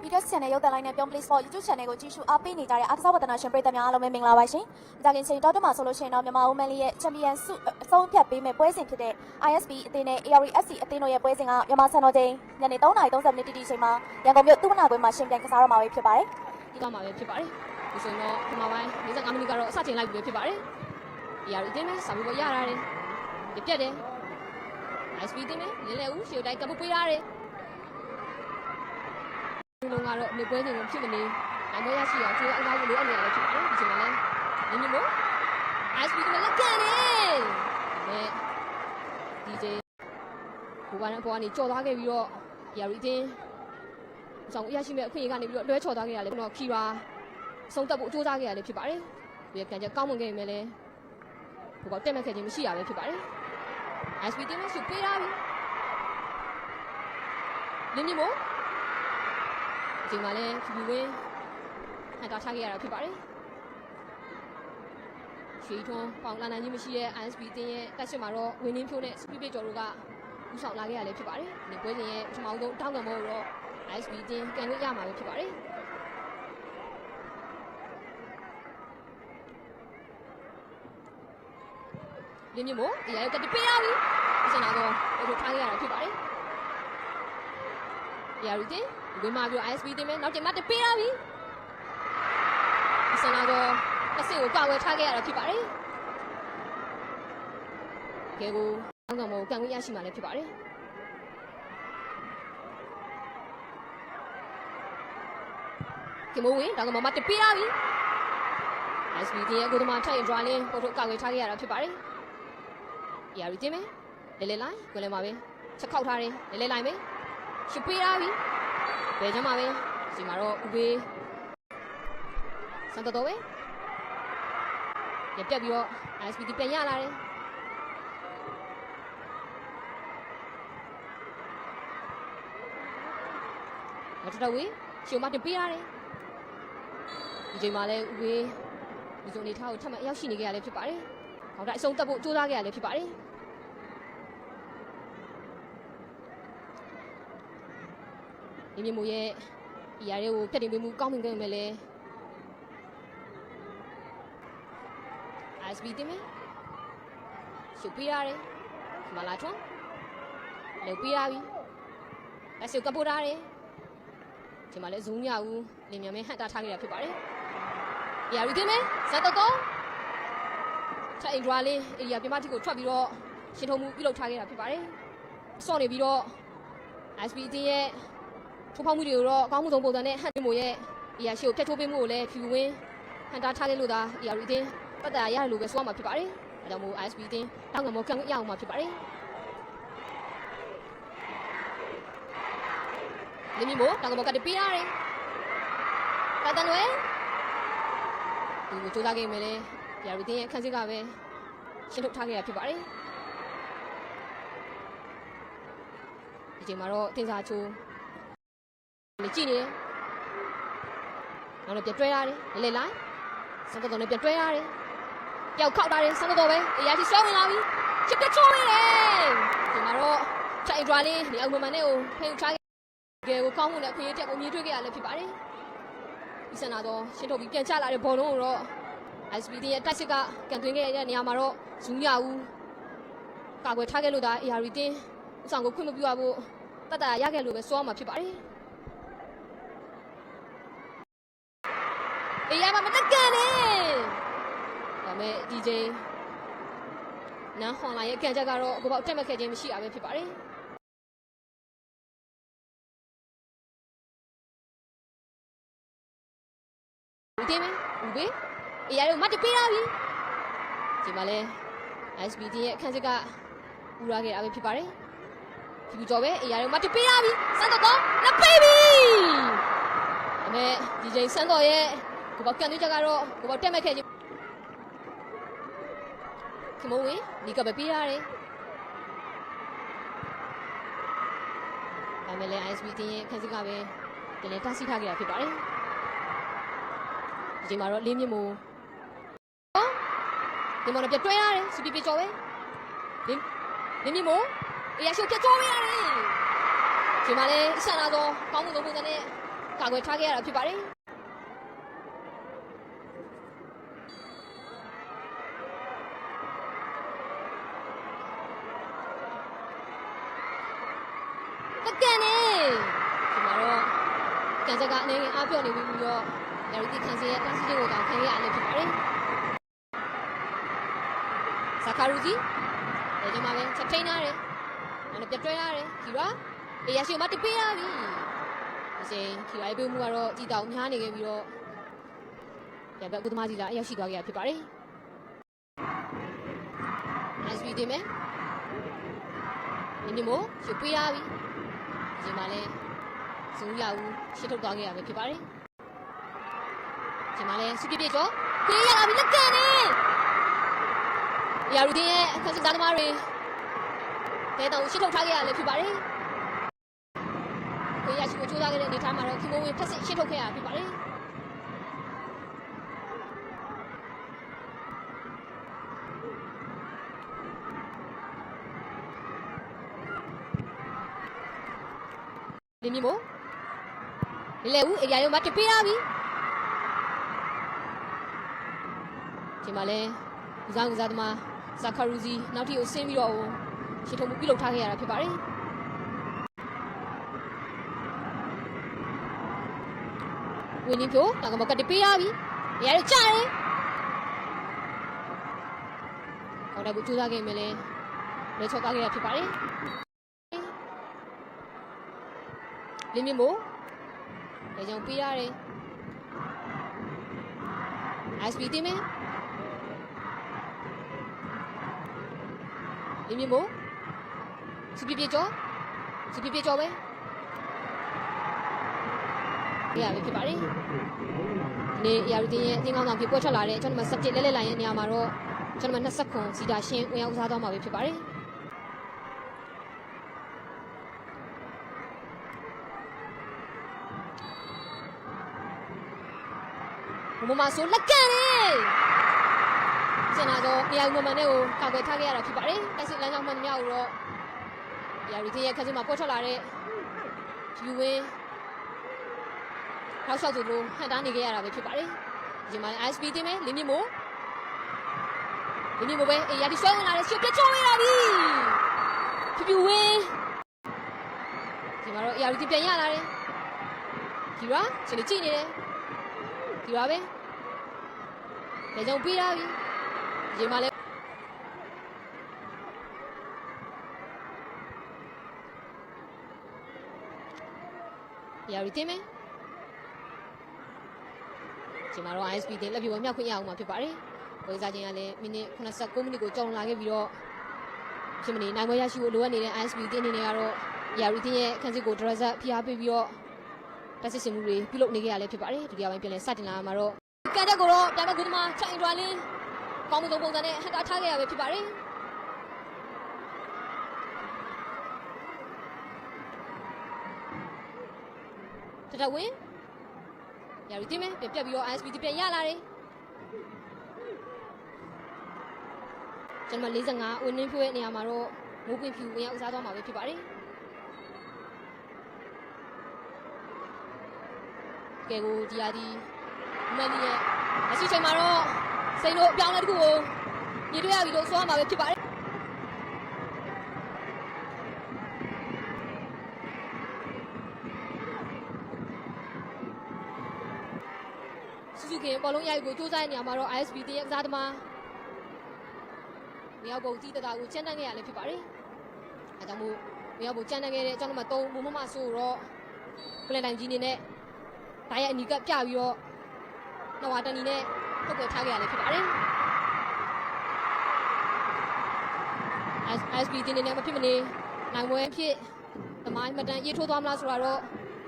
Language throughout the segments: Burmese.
BTS Channel ရုပ်သံလိုင်းနဲ့ပြုံး Play Sport YouTube Channel ကိုကြည့်ရှုအားပေးနေကြတဲ့အားကစားဝတ္တနာရှင်ပရိသတ်များအားလုံးပဲမင်္ဂလာပါရှင်။ဒါခင်ချိန်တော်တမှာဆိုလို့ရှိရင်တော့မြန်မာဦးမန်လေးရဲ့ Champion ဆုအဆုံးဖြတ်ပေးမဲ့ပွဲစဉ်ဖြစ်တဲ့ ISP အသင်းနဲ့ ARSC အသင်းတို့ရဲ့ပွဲစဉ်ကမြန်မာစံတော်ချိန်ညနေ3:30မိနစ်တိတိချိန်မှာရန်ကုန်မြို့သုဝနာကွင်းမှာရှင်ပြိုင်ကစားတော့မှာပဲဖြစ်ပါတယ်။ဒီကမှာပဲဖြစ်ပါတယ်။ဒီဆိုရင်တော့ဒီမှာပိုင်း45မိနစ်ကတော့အစချိန်လိုက်ပြီဖြစ်ပါတယ်။ AR အသင်းနဲ့စာပြီးပေါ်ရတာတယ်။ပြတ်တယ်။ ISP အသင်းနဲ့လင်းလဲဦးရှေ့တိုင်းကပ်ပေးရတယ်။ဒီလုံးကတော့နေပွဲစဉ်ကိုဖြစ်နေအမေရရှိအောင်ကျိုးအကားကိုလိုအပ်နေရတယ်ဖြစ်ပါတယ်။ဒီချိန်မှာလည်းနင်းမို့ ISP ကလည်းကန်နေ။နဲ့ DJ ဘူဘာနဲ့ပေါ်ကနေကြော်သွားခဲ့ပြီးတော့ AR အသင်းဆောင်ရရှိမဲ့အခွင့်အရေးကနေပြီးတော့လွှဲချော်သွားခဲ့ရတယ်ကျွန်တော်ခီရာဆုံးသက်ဖို့စူးစမ်းခဲ့ရတယ်ဖြစ်ပါတယ်။ဒီကန်ချက်ကောင်းမွန်ခဲ့ပေမဲ့လည်းဘူဘာတက်မဲ့ခဲ့ခြင်းမရှိရပဲဖြစ်ပါတယ်။ ISP တင်းနဲ့ရှုပေးရပြီ။လင်းမို့ဒီမှာလည်းဖြူဝင်းဟန်တာထားခဲ့ရတာဖြစ်ပါတယ်။ရွှေထွန်းပေါင်လာနိုင်ခြင်းမရှိတဲ့ ISP တင်းရဲ့တက်ရှစ်မှာတော့ဝင်းနှင်းဖြိုးနဲ့စပီပစ်ကျော်တို့ကဦးဆောင်လာခဲ့ရတယ်ဖြစ်ပါတယ်။ဒီပွဲစဉ်ရဲ့ပထမဆုံးတောင်းကံမို့တော့ ISP တင်းကန်လို့ရမှာပဲဖြစ်ပါတယ်။လင်းမို့ဒီရောက်ကတပေးရပြီ။ဒီစနာတော့တို့ထားခဲ့ရတာဖြစ်ပါတယ်။ဒီရီတင်းဝင်းမာပြီး ISP တင်းမဲ့နောက်ချိန်မှတပေးရပြီ။ဒီစနာတော့အစစ်ကိုကောက်ဝဲထားခဲ့ရတာဖြစ်ပါတယ်။ကဲကိုအောက်ကမို့ကန်ခွင့်ရရှိမှလည်းဖြစ်ပါတယ်။ကမိုးဝင်ဒါကမှမတပေးရပြီ။ ISP တင်းရဲ့ကိုတမထိုင်ဒရာလင်းကိုတို့ကောက်ဝဲထားခဲ့ရတာဖြစ်ပါတယ်။ AR တင်းမယ်လဲလဲလိုက်ကိုလည်းမှာပဲချက်ခောက်ထားတယ်လဲလဲလိုက်မယ်ရှုပေးရပြီဘယ်ကြမှာပဲဒီမှာတော့ဥပေးစံတော်ပဲပြက်ပြီးတော့ ISP ပြန်ရလာတယ်မတော်ဝေးရှုံမတင်ပေးရတယ်ဒီချိန်မှာလဲဥပေးဒီစုံနေထားကိုထပ်မအရောက်ရှိနေကြရလဲဖြစ်ပါတယ်ဟောက်တိုင်းအဆုံးတက်ဖို့ကြိုးစားခဲ့ရလဲဖြစ်ပါတယ်ဒီမြေမို့ရဲ့အရာတွေကိုပြတ်တင်ပေးမှုကောင်းမြင်ခဲ့မယ်လေ ISP တင်မယ်ရှုပ်ပေးရတယ်မလာထွန်းလောက်ပေးရပြီလက်စုပ်ကပ်ပို့ရတယ်ဒီမှာလဲဇုံရဦးလင်မြန်မဲဟန်တာထားခဲ့တာဖြစ်ပါတယ်အရာတင်မယ်ဇက်တော့ချက်အင်ဒရာလေးအေရီယာပြမတိကိုထွက်ပြီးတော့ရှင်းထုံမှုပြုလုပ်ထားခဲ့တာဖြစ်ပါတယ်ဆော့နေပြီးတော့ ISP တင်ရဲ့ထိုးဖောက်မှုတွေကိုတော့အကောင်းမှုဆုံးပုံစံနဲ့ဟန်တင်မို့ရဲ့အရာရှိကိုဖျက်ထိုးပေးမှုကိုလည်းဖြူဝင်းဟန်တာထားခဲ့လို့သာအရာရီတင်ပတ်သက်ရတယ်လို့ပဲဆိုရမှာဖြစ်ပါတယ်အဲကြောင့်မို့ ISP တင်တောင်းကမောကန်ရအောင်မှာဖြစ်ပါတယ်လင်းမီမို့တောင်းကမောကတပေးရတယ်ကတန်ဝဲဒီကိုကြိုးစားခဲ့မယ်လေအရာရီတင်ရဲ့ခန်းစစ်ကပဲရှင်းထုတ်ထားခဲ့ရဖြစ်ပါတယ်ဒီချိန်မှာတော့တင်စာချိုးကြည့်နေတယ်နောက်တော့ပြန်တွဲရတယ်လဲလိုက်စံတော်နဲ့ပြန်တွဲရတယ်ပျောက်ခောက်တာတယ်စံတော်ပဲအရာကြီးဆွဲဝင်လာပြီချစ်ကချိုးနေတယ်ဒီမှာတော့ချိုင်ဒရာလေးဒီအောင်မန်နဲ့ကိုဖိတ်ထားခဲ့ကိုကောင်းမှုနဲ့အခွင့်အရေးတက်ကိုမြည်တွေ့ခဲ့ရလဲဖြစ်ပါတယ်ဒီစနာတော့ရှင်းထုတ်ပြီးပြန်ချလာတဲ့ဘောလုံးကိုတော့ ISP ရဲ့တက်စစ်ကကန်သွင်းခဲ့တဲ့နေရာမှာတော့ဇူးညဦးကာကွယ်ထားခဲ့လို့ဒါ AR တင်းအဆောင်ကိုခွင့်မပြုရဖို့တတ်တာရခဲ့လို့ပဲစိုးရမှာဖြစ်ပါတယ်အေးရပါမတက်ကန်နဲ့ဒါမဲ့ DJ နန်းဟွန်လာရဲ့ကန်ချက်ကတော့ကိုပေါ့တက်မဲ့ခဲ့ခြင်းမရှိတာပဲဖြစ်ပါတယ်ဦးတင်မယ်ဦးဘေးအေးရတော့မတ်ပေးရပြီဒီမှာလဲ ISP ရဲ့အခန်းစစ်ကပူရခဲ့တာပဲဖြစ်ပါတယ်ဖြူကျော်ပဲအေးရတော့မတ်ပေးရပြီစံတော့လက်ပေးပြီဒါမဲ့ DJ စံတော်ရဲ့ကိုပေါ့ကန်သွင်းချက်ကတော့ကိုပေါ့တက်မဲ့ခဲ့ခြင်းခမိုးဝင်ဒီကပဲပေးရတယ်ဒါမဲ့လည်း ISP တင်းရဲ့ခန်းစစ်ကပဲတင်လေတားဆီးထားခဲ့တာဖြစ်ပါတယ်ဒီချိန်မှာတော့လေးမြင့်မို့ဒီမော်တော့ပြတွဲရတယ်စပီပီကျော်ပဲလင်းမြင့်မို့အရာရှိဖြတ်ကျော်ပေးရတယ်ဒီမှာလည်းဆန်လာတော့ကောင်းမှုသုံးပုံစံနဲ့ ကာကွယ်ထားခဲ့ရတာဖြစ်ပါတယ်တကန်နေဒီမှာတော့ကန်ချက်ကနေအားပြော့နေပြီးတော့ရာရီတီခန်စီရဲ့တားဆီးတွေကိုတောင်ခံရရဖြစ်ပါတယ်ဇာကာရူဂျီဒီမှာပဲချက်ထိန်ထားတယ်နောက်ပြတ်တွဲထားတယ်ခီရာအေးရရှိမတပေးရပြီအစင်ခီရာရေးပေးမှုကတော့ကြည်တောင်များနေခဲ့ပြီးတော့ပြန်ပဲကုသမားကြီးလာအရောက်ရှိသွားခဲ့ရဖြစ်ပါတယ် SB တင်မယ်ဒီမို့ရှုပ်ပေးရပြီဒီမှာလဲဇုံရဦးရှစ်ထုတ်သွားခဲ့ရပဲဖြစ်ပါတယ်ဒီမှာလဲစုပြပြကျော်ခွေးရလာပြီလက်ကန်နေရာရူတင်ရဲ့အခက်စစားသမားတွေတဲတောင်ရှစ်ထုတ်ထားခဲ့ရလဲဖြစ်ပါတယ်ခွေးရရှိကိုချိုးသားခဲ့တဲ့အနေထားမှာတော့ခင်မိုးဝင်ဖက်စစ်ရှစ်ထုတ်ခဲ့ရဖြစ်ပါတယ်ဒီမျိုးမို့လေဦးအေးရရုံမှာတပေးရပြီဒီမှာလဲဦးစားသမားဇာကာရူဂျီနောက်ထပ်ကိုဆင်းပြီးတော့ရှစ်ထုံမှုပြုလုပ်ထားခဲ့ရတာဖြစ်ပါတယ်ဝင်းနေဖြိုတောင်ကမကတပေးရပြီအေးရရုံကြားတယ်ဟောတော့ကြိုးစားခဲ့မယ်လဲလက်ချော့ကားခဲ့ရဖြစ်ပါတယ်လင်းမြမို့လေကြောင်ပေးရတယ် SB တင်မယ်လင်းမြမို့စပြပြကျော်ပဲရပြီဖြစ်ပါတယ်ဒီရာရီတင်ရဲ့အသင်းကောင်းဆောင်ဖြစ်ပေါ်ထွက်လာတဲ့ကျွန်တော်们17လဲလိုက်ရဲ့နေရာမှာတော့ကျွန်တော်们20ခွန်စီတာရှင်းဝင်ရောက်စားသွားမှာပဲဖြစ်ပါတယ်မမဆိုလက်ကန်နေစင်နာတော့နေရာမမနဲ့ကိုကာကွယ်ထားခဲ့ရတာဖြစ်ပါတယ်တိုက်စစ်လမ်းကြောင်းမှန်များကိုတော့ရာရီတင်ရဲ့ခက်စမှာပေါ်ထွက်လာတဲ့ယူဝင်းထောက်လျှောက်သူလိုဟန်တားနေခဲ့ရတာပဲဖြစ်ပါတယ်ဒီမှာ SB တင်မယ်လင်းမြမို့ပဲအေးရာဒီဆွဲဝင်လာတဲ့ရှုပ်ပြချောင်းရတာပြီဖြူဝင်းဒီမှာတော့ရာရီတင်ပြန်ရလာတယ်ဒီရာချင်းကြည့်နေတယ်ဒီပါပဲလေကြောင်ပေးရပြီဒီမှာလဲရာရီတင်မယ်ဒီမှာတော့ ISP တင်လက်ပြပေါ်မြောက်ခွင့်ရအောင်မှာဖြစ်ပါတယ်ဝေစားချင်းကလည်းမိနစ်89မိနစ်ကိုကြောင်လာခဲ့ပြီးတော့ဖြစ်မနေနိုင်ပွဲရရှိဖို့လိုအပ်နေတဲ့ ISP တင်အနေနဲ့ကတော့ရာရီတင်ရဲ့အခန်းစစ်ကိုဒရက်ဆက်ဖိအားပေးပြီးတော့တက်စစ်စင်မှုတွေပြုလုပ်နေခဲ့ရလဲဖြစ်ပါတယ်ဒုတိယပိုင်းပြန်လဲစတင်လာမှာတော့ကန်တက်ကိုတော့ပြန်မဲ့ကုသမားချိုင်ဒွာလင်းကောင်းမှုသုံးပုံစံနဲ့ဟန်တာထားခဲ့ရပဲဖြစ်ပါတယ်တတဝင်းရာရီတင်မယ်ပြတ်ပြီးတော့ ISP ပြန်ရလာတယ်ကျွန်မ45ဝင်းနှင်းဖြိုးရဲ့နေရာမှာတော့မိုးကွင်းဖြူဝင်ရောက်ဥစားသွားမှာပဲဖြစ်ပါတယ်ကဲကိုဒီယာဒီမန်လီရဲ့အရှိချိန်မှာတော့စိန်တို့အပြောင်းလဲတစ်ခုကိုညှိတွေ့ရပြီလို့ဆိုရမှာပဲဖြစ်ပါတယ်စုစုခင်ဘောလုံးရိုက်ကိုစူးစမ်းနေရမှာတော့ ISB တင်ရဲ့ကစားသမားမြောက်ဘုံကြီးတတာကိုချမ်းတန်းခဲ့ရလဲဖြစ်ပါတယ်အဲကြောင့်မို့မြောက်ဘုံချမ်းတန်းခဲ့တဲ့အကြောင်းနံပါတ်3မမဆိုတော့ပလက်တိုင်းကြီးနေနဲ့ဒါရဲ့အနီကပြပြီးတော့နှဝါတန်နီနဲ့ထုတ်ပြထားခဲ့ရလဲဖြစ်ပါတယ် SB တင်နေနဲ့မဖြစ်မနေနိုင်ပွဲဖြစ်သမိုင်းမတန်ရေးထိုးသွားမလားဆိုတာတော့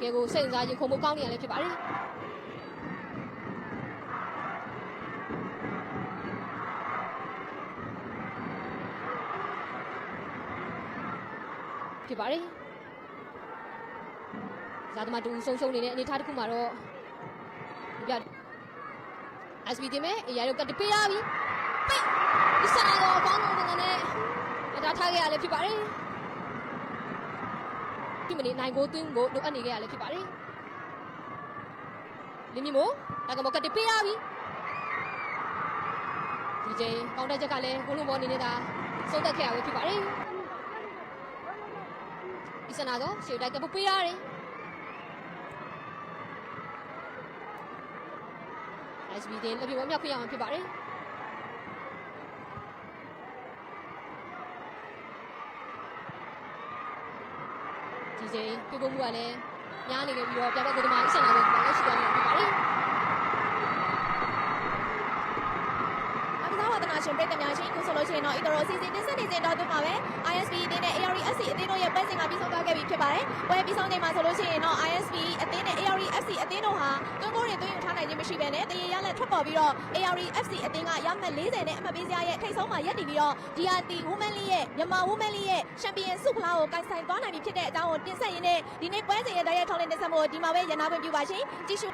ကဲကိုစိတ်ဝင်စားရင်ခုံမကောင်းနေရလဲဖြစ်ပါတယ်ဖြစ်ပါတယ်ဇာတမတူဆုံးရှုံးနေတဲ့အနေအထားတစ်ခုမှာတော့ပြ SB တင်မယ်အရာတော့ကတ်ပေးရပြီပိတ်ဒီစနာတော့ကောင်းကောင်းနဲ့ဒါထားခဲ့ရလဲဖြစ်ပါတယ်ဒီမနေ့နိုင်ကိုသွင်းကိုလိုအပ်နေခဲ့ရလဲဖြစ်ပါတယ် လင်းမြင့်မို့ဒါကမောကတ်ပေးရပြီဒီချိန်ကောင်တက်ချက်ကလည်းကိုလုံးဘောအနေနဲ့သာစုံသက်ခဲ့ရဖြစ်ပါတယ်ဒီစနာတော့ရှေ့တိုက်ကပေးရတယ် SB တင်လက်ပြဝမြောက်ခွင့်ရမှာဖြစ်ပါတယ်ဒီချိန်ပြပို့မှုကလည်းညားနေခဲ့ပြီးတော့ပြပတ်ကိုဒီမှာအစ်စနာကိုလည်းရှိသွားနေဖြစ်ပါတယ်ဝတနာရှင်ပြည်သူများရှင်ခုဆိုလို့ရှိရင်တော့ဤတော်အစီအစဉ်တင်ဆက်နေစဉ်တော့တွေ့ပါပဲ ISB အသင်းနဲ့ ARESC အသင်းတို့ရဲ့ပွဲစဉ်ကပြီးဆုံးသွားခဲ့ပြီဖြစ်ပါတယ်။ပွဲပြီးဆုံးချိန်မှာဆိုလို့ရှိရင်တော့ ISB အသင်းနဲ့ ARESC အသင်းတို့ဟာတွန်းကိုးတွေသွင်းယူထားနိုင်ခြင်းမရှိဘဲနဲ့တရေရလက်ထွက်ပေါ်ပြီးတော့ ARESC အသင်းကရမှတ်40နဲ့အမှတ်ပေးစရာရဲ့ထိပ်ဆုံးမှာရပ်တည်ပြီးတော့ DRT Women League ရဲ့မြန်မာ Women League ရဲ့ Champion ဆုဖလားကိုကိုင်ဆိုင်သွားနိုင်ပြီဖြစ်တဲ့အကြောင်းကိုတင်ဆက်ရင်းနဲ့ဒီနေ့ပွဲစဉ်ရဲ့တိုက်ရိုက်ထောက်လင်းတင်ဆက်မှုဒီမှာပဲရန်နာခွင့်ပြုပါရှင်။ကြည့်ရှု